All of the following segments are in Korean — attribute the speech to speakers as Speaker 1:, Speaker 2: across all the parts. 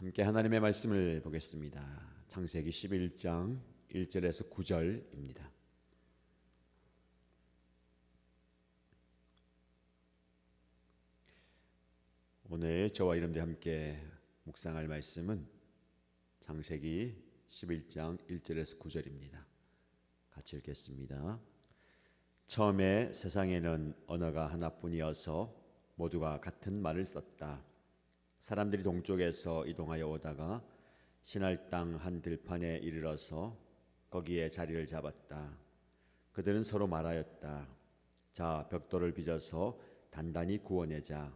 Speaker 1: 함께 하나님의 말씀을 보겠습니다. 창세기 11장 1절에서 9절입니다. 오늘 저와 여러분들 함께 묵상할 말씀은 창세기 11장 1절에서 9절입니다. 같이 읽겠습니다. 처음에 세상에는 언어가 하나뿐이어서 모두가 같은 말을 썼다. 사람들이 동쪽에서 이동하여 오다가 시날 땅 한 들판에 이르러서 거기에 자리를 잡았다. 그들은 서로 말하였다. 자, 벽돌을 빚어서 단단히 구워내자.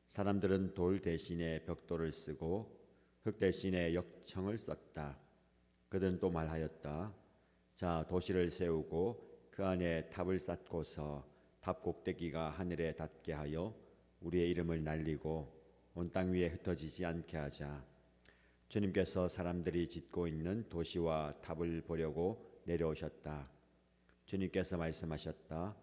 Speaker 1: 사람들은 돌 대신에 벽돌을 쓰고 흙 대신에 역청을 썼다. 그들은 또 말하였다. 자, 도시를 세우고 그 안에 탑을 쌓고서 탑 꼭대기가 하늘에 닿게 하여 우리의 이름을 날리고 온 땅 위에 흩어지지 않게 하자. 주님께서 사람들이 짓고 있는 도시와 탑을 보려고 내려오셨다. 주님께서 말씀하셨다.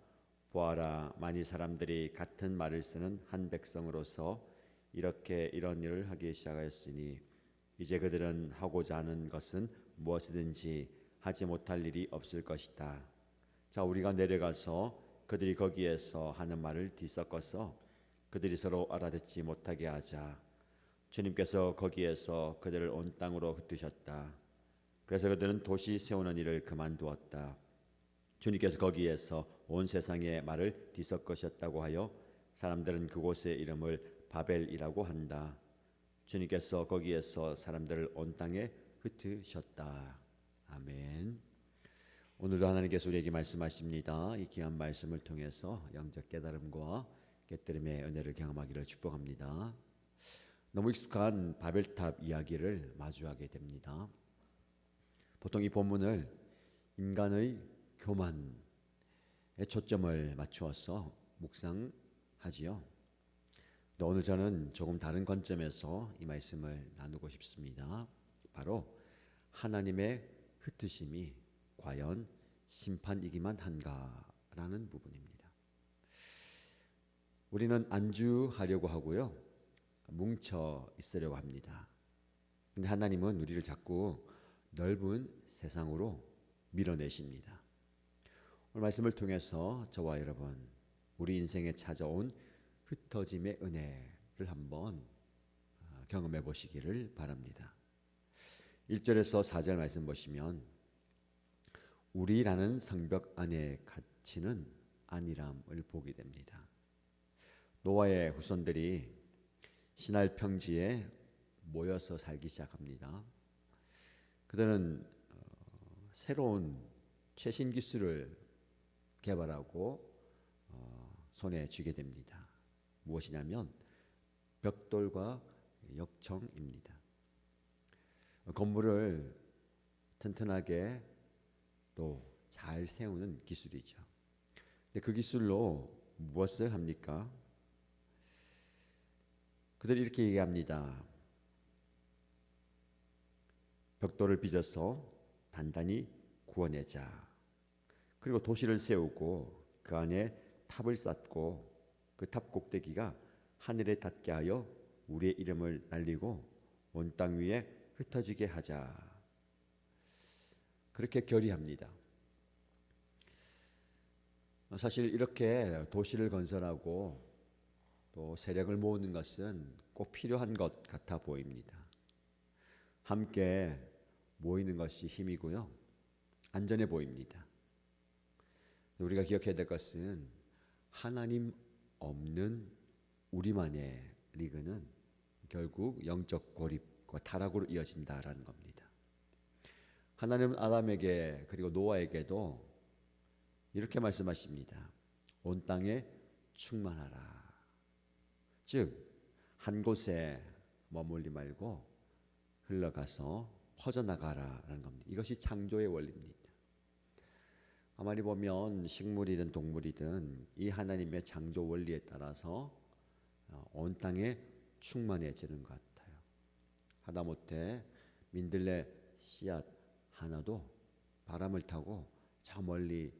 Speaker 1: 보아라, 만일 사람들이 같은 말을 쓰는 한 백성으로서 이렇게 이런 일을 하기 시작하였으니 이제 그들은 하고자 하는 것은 무엇이든지 하지 못할 일이 없을 것이다. 자, 우리가 내려가서 그들이 거기에서 하는 말을 뒤섞어서 그들이 서로 알아듣지 못하게 하자. 주님께서 거기에서 그들을 온 땅으로 흩으셨다. 그래서 그들은 도시 세우는 일을 그만두었다. 주님께서 거기에서 온 세상의 말을 뒤섞으셨다고 하여 사람들은 그곳의 이름을 바벨이라고 한다. 주님께서 거기에서 사람들을 온 땅에 흩으셨다. 아멘. 오늘도 하나님께서 우리에게 말씀하십니다. 이 귀한 말씀을 통해서 영적 깨달음과 깨달음의 은혜를 경험하기를 축복합니다. 너무 익숙한 바벨탑 이야기를 마주하게 됩니다. 보통 이 본문을 인간의 교만에 초점을 맞추어서 묵상하지요. 오늘 저는 조금 다른 관점에서 이 말씀을 나누고 싶습니다. 바로 하나님의 흩으심이 과연 심판이기만 한가라는 부분입니다. 우리는 안주하려고 하고요, 뭉쳐 있으려고 합니다. 근데 하나님은 우리를 자꾸 넓은 세상으로 밀어내십니다. 오늘 말씀을 통해서 저와 여러분, 우리 인생에 찾아온 흩어짐의 은혜를 한번 경험해 보시기를 바랍니다. 1절에서 4절 말씀 보시면 우리라는 성벽 안에 갇히는 안일함을 보게 됩니다. 노아의 후손들이 시날 평지에 모여서 살기 시작합니다. 그들은 새로운 최신 기술을 개발하고 손에 쥐게 됩니다. 무엇이냐면 벽돌과 역청입니다. 건물을 튼튼하게 또 잘 세우는 기술이죠. 근데 그 기술로 무엇을 합니까? 그들이 이렇게 얘기합니다. 벽돌을 빚어서 단단히 구워내자. 그리고 도시를 세우고 그 안에 탑을 쌓고 그 탑 꼭대기가 하늘에 닿게 하여 우리의 이름을 날리고 온 땅 위에 흩어지게 하자. 그렇게 결의합니다. 사실 이렇게 도시를 건설하고 또 세력을 모으는 것은 꼭 필요한 것 같아 보입니다. 함께 모이는 것이 힘이고요, 안전해 보입니다. 우리가 기억해야 될 것은 하나님 없는 우리만의 리그는 결국 영적 고립과 타락으로 이어진다라는 겁니다. 하나님은 아담에게 그리고 노아에게도 이렇게 말씀하십니다. 온 땅에 충만하라. 즉 한 곳에 머물지 말고 흘러가서 퍼져나가라라는 겁니다. 이것이 창조의 원리입니다. 가만히 보면 식물이든 동물이든 이 하나님의 창조 원리에 따라서 온 땅에 충만해지는 것 같아요. 하다못해 민들레 씨앗 하나도 바람을 타고 저 멀리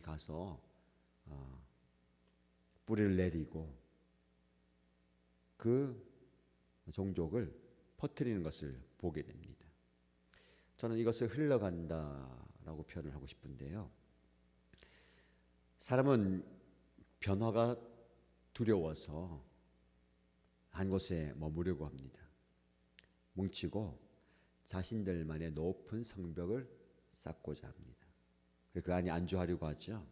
Speaker 1: 가서 뿌리를 내리고 그 종족을 퍼뜨리는 것을 보게 됩니다. 저는 이것을 흘러간다라고 표현을 하고 싶은데요. 사람은 변화가 두려워서 한 곳에 머무르고 합니다. 뭉치고 자신들만의 높은 성벽을 쌓고자 합니다. 그 안에 안주하려고 하죠.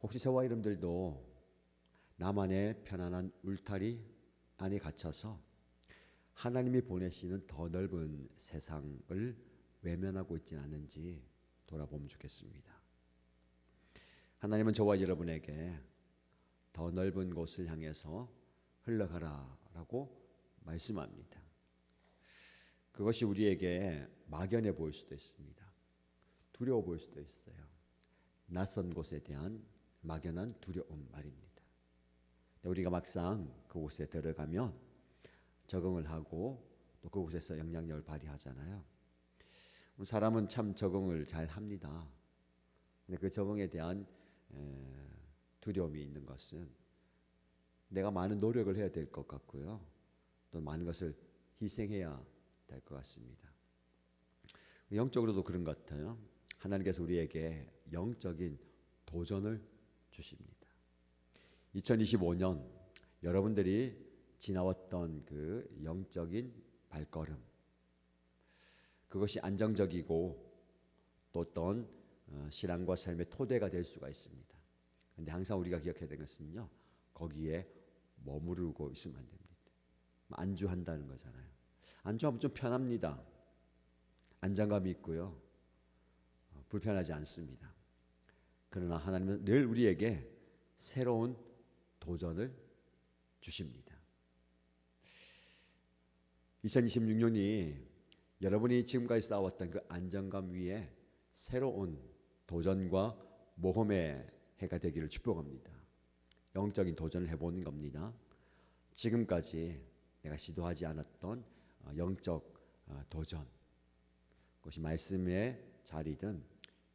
Speaker 1: 혹시 저와 여러분들도 나만의 편안한 울타리 안에 갇혀서 하나님이 보내시는 더 넓은 세상을 외면하고 있지는 않은지 돌아보면 좋겠습니다. 하나님은 저와 여러분에게 더 넓은 곳을 향해서 흘러가라라고 말씀합니다. 그것이 우리에게 막연해 보일 수도 있습니다. 두려워 보일 수도 있어요. 낯선 곳에 대한 막연한 두려움 말입니다. 우리가 막상 그곳에 들어가면 적응을 하고 또 그곳에서 영향력을 발휘하잖아요. 사람은 참 적응을 잘 합니다. 근데 그 적응에 대한 두려움이 있는 것은 내가 많은 노력을 해야 될 것 같고요. 또 많은 것을 희생해야 될 것 같습니다. 영적으로도 그런 것 같아요. 하나님께서 우리에게 영적인 도전을 주십니다. 2025년 여러분들이 지나왔던 그 영적인 발걸음, 그것이 안정적이고 또 어떤 신앙과 삶의 토대가 될 수가 있습니다. 그런데 항상 우리가 기억해야 되는 것은요, 거기에 머무르고 있으면 안 됩니다. 안주한다는 거잖아요. 안주하면 좀 편합니다. 안정감이 있고요, 불편하지 않습니다. 그러나 하나님은 늘 우리에게 새로운 도전을 주십니다. 2026년이 여러분이 지금까지 쌓아왔던 그 안정감 위에 새로운 도전과 모험의 해가 되기를 축복합니다. 영적인 도전을 해보는 겁니다. 지금까지 내가 시도하지 않았던 영적 도전, 그것이 말씀의 자리든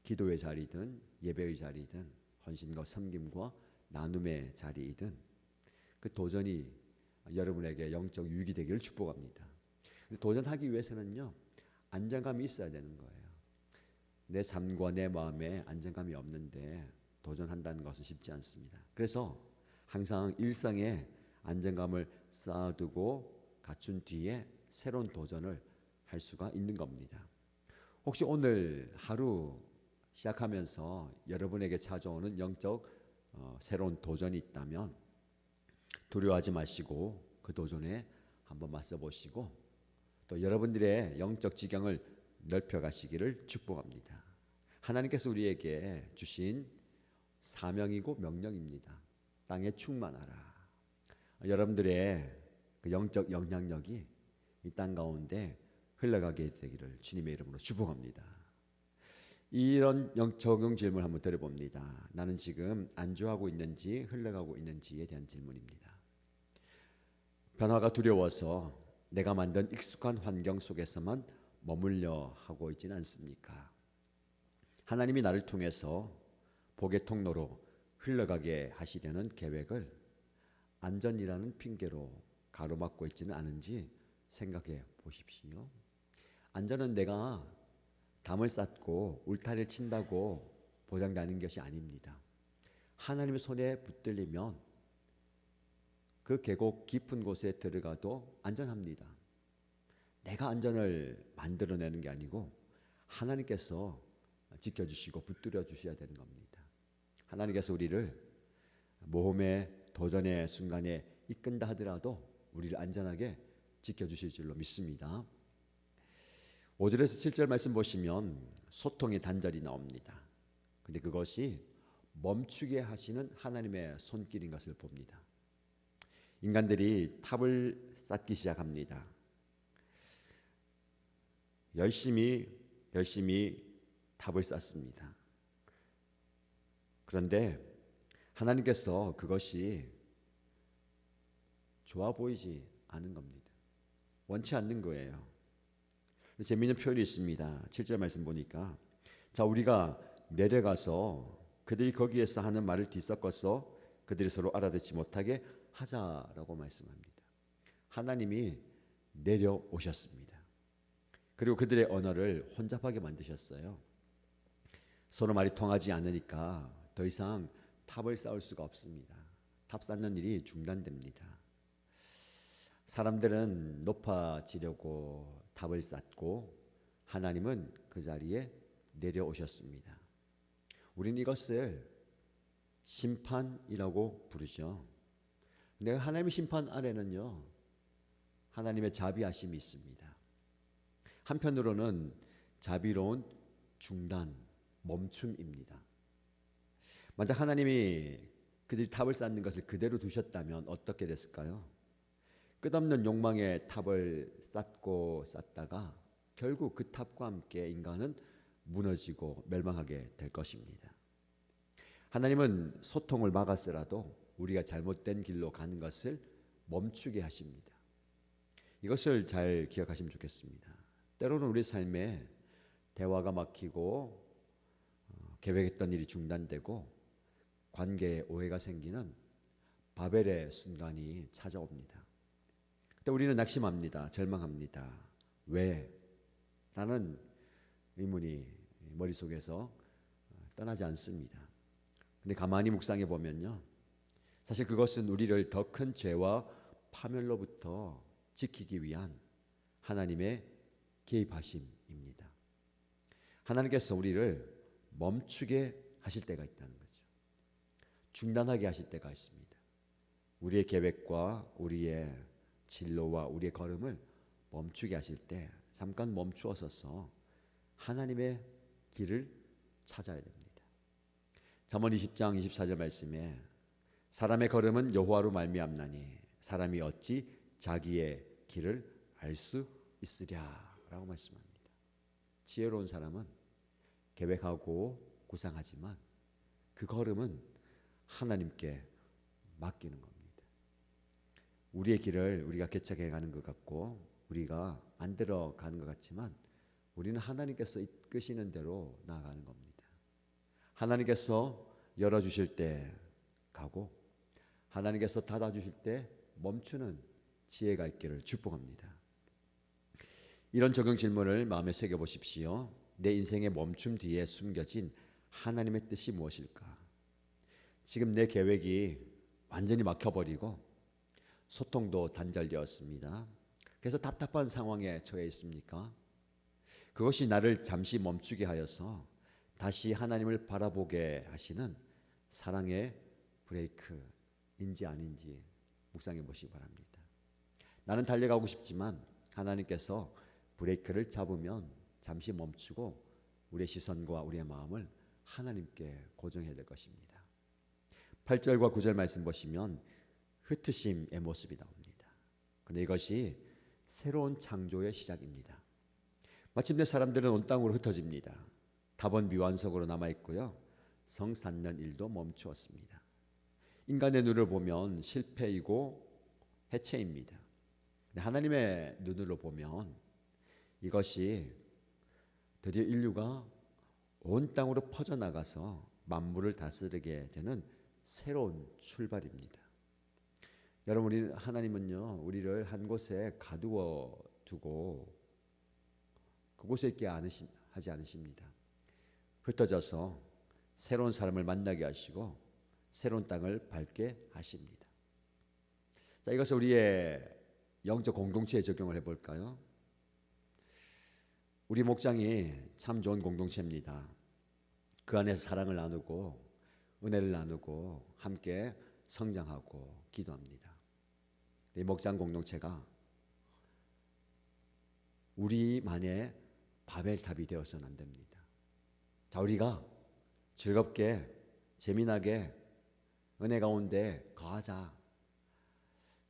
Speaker 1: 기도의 자리든 예배의 자리든 헌신과 섬김과 나눔의 자리이든 그 도전이 여러분에게 영적 유익이 되기를 축복합니다. 도전하기 위해서는요, 안정감이 있어야 되는 거예요. 내 삶과 내 마음에 안정감이 없는데 도전한다는 것은 쉽지 않습니다. 그래서 항상 일상에 안정감을 쌓아두고 갖춘 뒤에 새로운 도전을 할 수가 있는 겁니다. 혹시 오늘 하루 시작하면서 여러분에게 찾아오는 영적 새로운 도전이 있다면 두려워하지 마시고 그 도전에 한번 맞서 보시고 또 여러분들의 영적 지경을 넓혀 가시기를 축복합니다. 하나님께서 우리에게 주신 사명이고 명령입니다. 땅에 충만하라. 여러분들의 그 영적 영향력이 이 땅 가운데 흘러가게 되기를 주님의 이름으로 축복합니다. 이런 적용 질문을 한번 드려봅니다. 나는 지금 안주하고 있는지 흘러가고 있는지에 대한 질문입니다. 변화가 두려워서 내가 만든 익숙한 환경 속에서만 머물려 하고 있지는 않습니까? 하나님이 나를 통해서 복의 통로로 흘러가게 하시려는 계획을 안전이라는 핑계로 가로막고 있지는 않은지 생각해 보십시오. 안전은 내가 담을 쌓고 울타리를 친다고 보장되는 것이 아닙니다. 하나님의 손에 붙들리면 그 계곡 깊은 곳에 들어가도 안전합니다. 내가 안전을 만들어내는 게 아니고 하나님께서 지켜주시고 붙들어 주셔야 되는 겁니다. 하나님께서 우리를 모험의 도전의 순간에 이끈다 하더라도 우리를 안전하게 지켜주실 줄로 믿습니다. 5절에서 7절 말씀 보시면 소통의 단절이 나옵니다. 근데 그것이 멈추게 하시는 하나님의 손길인 것을 봅니다. 인간들이 탑을 쌓기 시작합니다. 열심히 탑을 쌓습니다. 그런데 하나님께서 그것이 좋아 보이지 않은 겁니다. 원치 않는 거예요. 재미있는 표현이 있습니다. 7절 말씀 보니까 자 우리가 내려가서 그들이 거기에서 하는 말을 뒤섞어서 그들이 서로 알아듣지 못하게 하자라고 말씀합니다. 하나님이 내려오셨습니다. 그리고 그들의 언어를 혼잡하게 만드셨어요. 서로 말이 통하지 않으니까 더 이상 탑을 쌓을 수가 없습니다. 탑 쌓는 일이 중단됩니다. 사람들은 높아지려고 탑을 쌓고 하나님은 그 자리에 내려오셨습니다. 우리는 이것을 심판이라고 부르죠. 근데 하나님의 심판 아래는요, 하나님의 자비하심이 있습니다. 한편으로는 자비로운 중단, 멈춤입니다. 만약 하나님이 그들이 탑을 쌓는 것을 그대로 두셨다면 어떻게 됐을까요? 끝없는 욕망의 탑을 쌓고 쌓다가 결국 그 탑과 함께 인간은 무너지고 멸망하게 될 것입니다. 하나님은 소통을 막았으라도 우리가 잘못된 길로 가는 것을 멈추게 하십니다. 이것을 잘 기억하시면 좋겠습니다. 때로는 우리 삶에 대화가 막히고 계획했던 일이 중단되고 관계에 오해가 생기는 바벨의 순간이 찾아옵니다. 그때 우리는 낙심합니다. 절망합니다. 왜? 라는 의문이 머릿속에서 떠나지 않습니다. 근데 가만히 묵상해 보면요, 사실 그것은 우리를 더 큰 죄와 파멸로부터 지키기 위한 하나님의 개입하심입니다. 하나님께서 우리를 멈추게 하실 때가 있다는 거죠. 중단하게 하실 때가 있습니다. 우리의 계획과 우리의 진로와 우리의 걸음을 멈추게 하실 때 잠깐 멈추어서서 하나님의 길을 찾아야 됩니다. 잠언 20장 24절 말씀에 사람의 걸음은 여호와로 말미암나니 사람이 어찌 자기의 길을 알 수 있으랴라고 말씀합니다. 지혜로운 사람은 계획하고 구상하지만 그 걸음은 하나님께 맡기는 겁니다. 우리의 길을 우리가 개척해 가는 것 같고 우리가 만들어 가는 것 같지만 우리는 하나님께서 이끄시는 대로 나아가는 겁니다. 하나님께서 열어주실 때 가고 하나님께서 닫아주실 때 멈추는 지혜가 있기를 축복합니다. 이런 적용 질문을 마음에 새겨보십시오. 내 인생의 멈춤 뒤에 숨겨진 하나님의 뜻이 무엇일까? 지금 내 계획이 완전히 막혀버리고 소통도 단절되었습니다. 그래서 답답한 상황에 처해 있습니까? 그것이 나를 잠시 멈추게 하여서 다시 하나님을 바라보게 하시는 사랑의 브레이크인지 아닌지 묵상해 보시기 바랍니다. 나는 달려가고 싶지만 하나님께서 브레이크를 잡으면 잠시 멈추고 우리의 시선과 우리의 마음을 하나님께 고정해야 될 것입니다. 8절과 9절 말씀 보시면 흩으심의 모습이 나옵니다. 그런데 이것이 새로운 창조의 시작입니다. 마침내 사람들은 온 땅으로 흩어집니다. 답은 미완성으로 남아있고요. 성 쌓는 일도 멈추었습니다. 인간의 눈을 보면 실패이고 해체입니다. 하나님의 눈으로 보면 이것이 드디어 인류가 온 땅으로 퍼져나가서 만물을 다스리게 되는 새로운 출발입니다. 여러분, 하나님은요, 우리를 한 곳에 가두어 두고 그곳에 있게 하지 않으십니다. 흩어져서 새로운 사람을 만나게 하시고 새로운 땅을 밟게 하십니다. 자, 이것을 우리의 영적 공동체에 적용을 해볼까요? 우리 목장이 참 좋은 공동체입니다. 그 안에서 사랑을 나누고 은혜를 나누고 함께 성장하고 기도합니다. 이 목장 공동체가 우리만의 바벨탑이 되어서는 안 됩니다. 자, 우리가 즐겁게 재미나게 은혜 가운데 거하자.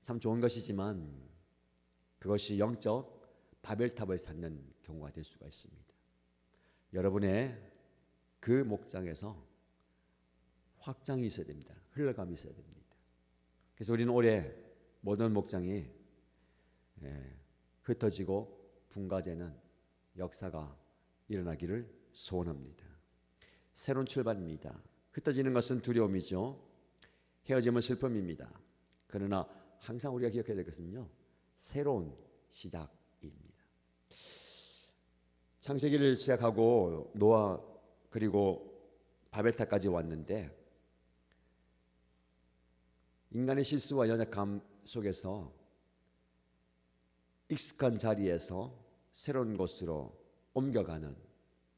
Speaker 1: 참 좋은 것이지만 그것이 영적 바벨탑을 쌓는 경우가 될 수가 있습니다. 여러분의 그 목장에서 확장이 있어야 됩니다. 흘러감이 있어야 됩니다. 그래서 우리는 올해 모든 목장이 흩어지고 분가되는 역사가 일어나기를 소원합니다. 새로운 출발입니다. 흩어지는 것은 두려움이죠. 헤어짐은 슬픔입니다. 그러나 항상 우리가 기억해야 될 것은요, 새로운 시작입니다. 창세기를 시작하고 노아 그리고 바벨탑까지 왔는데 인간의 실수와 연약함 속에서 익숙한 자리에서 새로운 곳으로 옮겨가는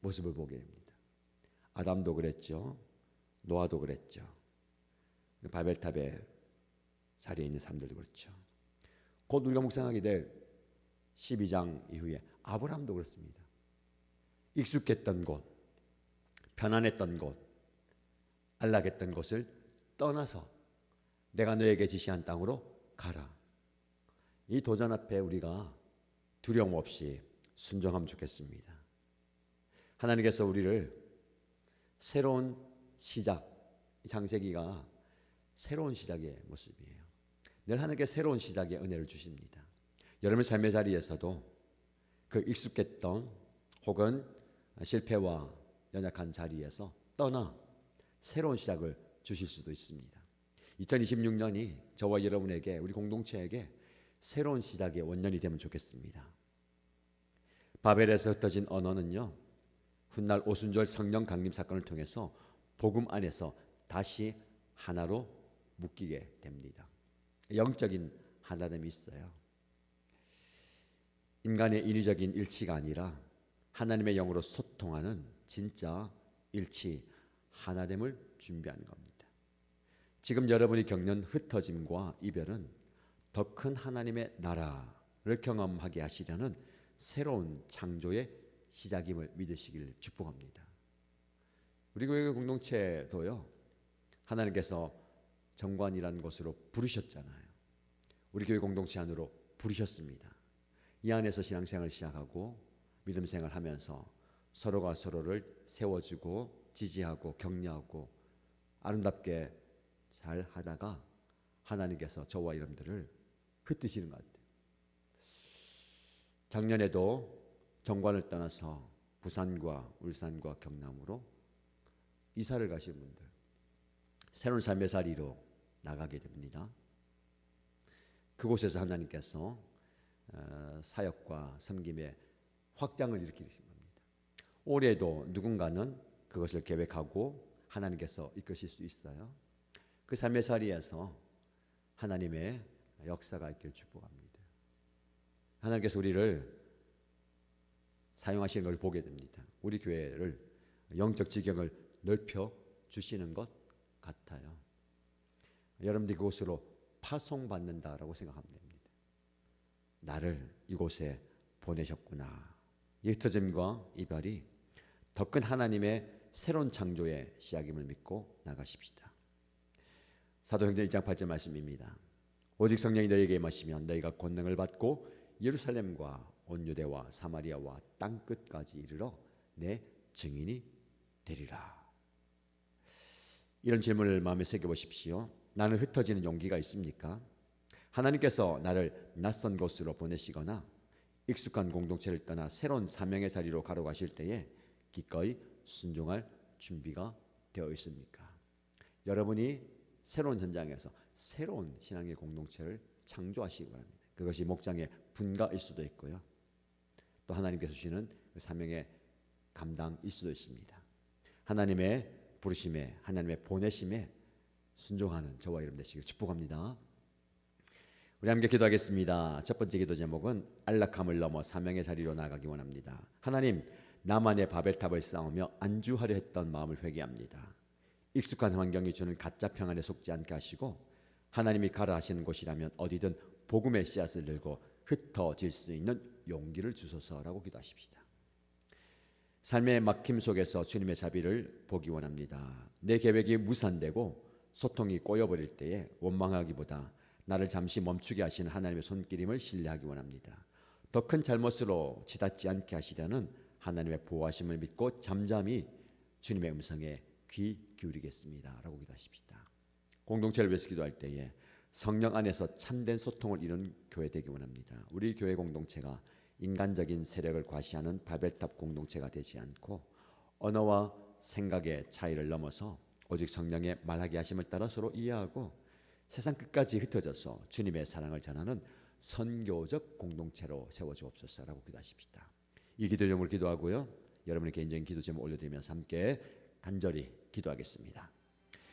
Speaker 1: 모습을 보게 됩니다. 아담도 그랬죠. 노아도 그랬죠. 바벨탑의 자리에 있는 사람들도 그렇죠. 곧 우리가 묵상하게 될 12장 이후에 아브라함도 그렇습니다. 익숙했던 곳, 편안했던 곳, 안락했던 곳을 떠나서 내가 너에게 지시한 땅으로 가라. 이 도전 앞에 우리가 두려움 없이 순종하면 좋겠습니다. 하나님께서 우리를 새로운 시작, 창세기가 새로운 시작의 모습이에요. 늘 하나님께 새로운 시작의 은혜를 주십니다. 여러분의 삶의 자리에서도 그 익숙했던 혹은 실패와 연약한 자리에서 떠나 새로운 시작을 주실 수도 있습니다. 2026년이 저와 여러분에게, 우리 공동체에게 새로운 시작의 원년이 되면 좋겠습니다. 바벨에서 흩어진 언어는요, 훗날 오순절 성령 강림 사건을 통해서 복음 안에서 다시 하나로 묶이게 됩니다. 영적인 하나됨이 있어요. 인간의 인위적인 일치가 아니라 하나님의 영으로 소통하는 진짜 일치, 하나됨을 준비하는 겁니다. 지금 여러분이 겪는 흩어짐과 이별은 더 큰 하나님의 나라를 경험하게 하시려는 새로운 창조의 시작임을 믿으시길 축복합니다. 우리 교회 공동체도요, 하나님께서 정관이라는 곳으로 부르셨잖아요. 우리 교회 공동체 안으로 부르셨습니다. 이 안에서 신앙생활을 시작하고 믿음 생활하면서 서로가 서로를 세워주고 지지하고 격려하고 아름답게 잘 하다가 하나님께서 저와 여러분들을 흩으시는 것 같아요. 작년에도 정관을 떠나서 부산과 울산과 경남으로 이사를 가신 분들, 새로운 삶의 자리로 나가게 됩니다. 그곳에서 하나님께서 사역과 섬김의 확장을 일으키신 겁니다. 올해도 누군가는 그것을 계획하고 하나님께서 이끄실 수 있어요. 그 삶의 자리에서 하나님의 역사가 있기를 축복합니다. 하나님께서 우리를 사용하시는 걸 보게 됩니다. 우리 교회를 영적 지경을 넓혀 주시는 것 같아요. 여러분들이 그곳으로 파송받는다라고 생각하면 됩니다. 나를 이곳에 보내셨구나. 이 흩어짐과 이별이 더 큰 하나님의 새로운 창조의 시작임을 믿고 나가십시다. 사도행전 1장 8절 말씀입니다. 오직 성령이 너희에게 임하시면 너희가 권능을 받고 예루살렘과 온 유대와 사마리아와 땅 끝까지 이르러 내 증인이 되리라. 이런 질문을 마음에 새겨보십시오. 나는 흩어지는 용기가 있습니까? 하나님께서 나를 낯선 곳으로 보내시거나 익숙한 공동체를 떠나 새로운 사명의 자리로 가로가실 때에 기꺼이 순종할 준비가 되어 있습니까? 여러분이 새로운 현장에서 새로운 신앙의 공동체를 창조하시기 바랍니다. 그것이 목장의 분가일 수도 있고요. 또 하나님께서 주시는 그 사명의 감당일 수도 있습니다. 하나님의 부르심에, 하나님의 보내심에 순종하는 저와 여러분 되시길 축복합니다. 우리 함께 기도하겠습니다. 첫 번째 기도 제목은 안락함을 넘어 사명의 자리로 나가기 원합니다. 하나님, 나만의 바벨탑을 쌓으며 안주하려 했던 마음을 회개합니다. 익숙한 환경이 주는 가짜 평안에 속지 않게 하시고 하나님이 가라 하시는 곳이라면 어디든 복음의 씨앗을 들고 흩어질 수 있는 용기를 주소서라고 기도하십시다. 삶의 막힘 속에서 주님의 자비를 보기 원합니다. 내 계획이 무산되고 소통이 꼬여버릴 때에 원망하기보다 나를 잠시 멈추게 하시는 하나님의 손길임을 신뢰하기 원합니다. 더 큰 잘못으로 치닫지 않게 하시려는 하나님의 보호하심을 믿고 잠잠히 주님의 음성에 귀 기울이겠습니다 라고 기도하십시다. 공동체를 위해서 기도할 때에 성령 안에서 참된 소통을 이루는 교회 되기 원합니다. 우리 교회 공동체가 인간적인 세력을 과시하는 바벨탑 공동체가 되지 않고 언어와 생각의 차이를 넘어서 오직 성령의 말하게 하심을 따라 서로 이해하고 세상 끝까지 흩어져서 주님의 사랑을 전하는 선교적 공동체로 세워주옵소서라고 기도하십시다. 이 기도 제목을 기도하고요. 여러분의 개인적인 기도 제목 올려드리면서 함께 간절히 기도하겠습니다.